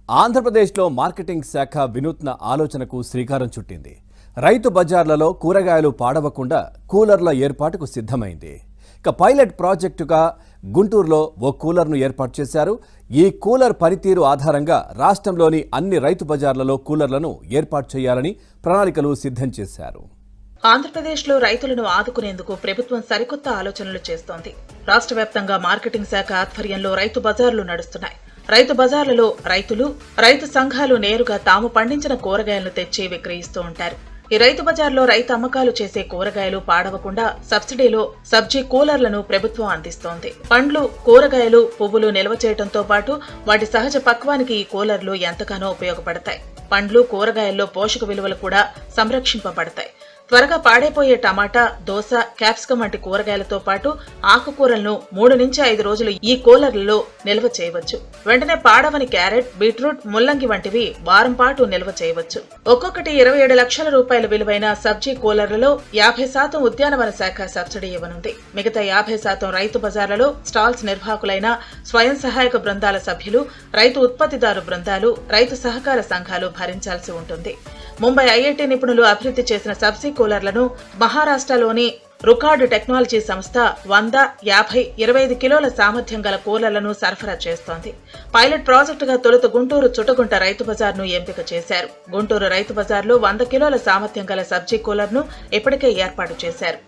ఆంధ్రప్రదేశ్లో మార్కెటింగ్ శాఖ వినూత్న ఆలోచనకు శ్రీకారం చుట్టింది. రైతు బజార్లలో కూరగాయలు పాడవకుండా కూలర్ల ఏర్పాటుకు సిద్ధమైంది. ఇక పైలట్ ప్రాజెక్టుగా గుంటూరులో ఓ కూలర్ను ఏర్పాటు చేశారు. ఈ కూలర్ పనితీరు ఆధారంగా రాష్ట్రంలోని అన్ని రైతు బజార్లలో కూలర్లను ఏర్పాటు చేయాలని ప్రణాళికలు సిద్ధం చేశారు. ఆంధ్రప్రదేశ్లో రైతులను ఆదుకునేందుకు ప్రభుత్వం సరికొత్త ఆలోచనలు చేస్తోంది. రాష్ట్ర వ్యాప్తంగా మార్కెటింగ్ శాఖ ఆధ్వర్యంలో రైతు బజార్లు నడుస్తున్నాయి. రైతు బజార్లలో రైతులు, రైతు సంఘాలు నేరుగా తాము పండించిన కూరగాయలను తెచ్చి విక్రయిస్తూ ఉంటారు. ఈ రైతు బజార్లో రైతు అమ్మకాలు చేసే కూరగాయలు పాడవకుండా సబ్సిడీలో సబ్జీ కూలర్లను ప్రభుత్వం అందిస్తోంది. పండ్లు, కూరగాయలు, పువ్వులు నిల్వ చేయడంతో పాటు వాటి సహజ పక్వానికి ఈ కూలర్లు ఎంతగానో ఉపయోగపడతాయి. పండ్లు, కూరగాయల్లో పోషక విలువలు కూడా సంరక్షింపబడతాయి. త్వరగా పాడైపోయే టమాటా, దోస, క్యాప్సికం వంటి కూరగాయలతో పాటు ఆకుకూరలను 3 నుంచి 5 రోజులు ఈ కూలర్లలో నిల్వ చేయవచ్చు. వెంటనే పాడవని క్యారెట్, బీట్రూట్, ముల్లంగి వంటివి వారం పాటు నిల్వ చేయవచ్చు. ఒక్కొక్కటి 27 లక్షల రూపాయల విలువైన సబ్జీ కూలర్లలో 50% ఉద్యానవన శాఖ సబ్సిడీ ఇవ్వనుంది. మిగతా 50% రైతు బజార్లలో స్టాల్స్ నిర్వాహకులైన స్వయం సహాయక బృందాల సభ్యులు, రైతు ఉత్పత్తిదారు బృందాలు, రైతు సహకార సంఘాలు భరించాల్సి ఉంటుంది. ముంబై ఐఐటి నిపుణులు అభివృద్ధి చేసిన సబ్జీ కూలర్లను మహారాష్ట్రలోని రుకార్డ్ టెక్నాలజీ సంస్థ 100, 50, 25 కిలోల సామర్థ్యం గల కూలర్లను సరఫరా చేస్తోంది. పైలట్ ప్రాజెక్టుగా తొలుత గుంటూరు చుట్టగుంట రైతు బజార్ను ఎంపిక చేశారు. గుంటూరు రైతు బజార్లో 100 కిలోల సామర్థ్యం గల సబ్జీ కూలర్ను ఇప్పటికే ఏర్పాటు చేశారు.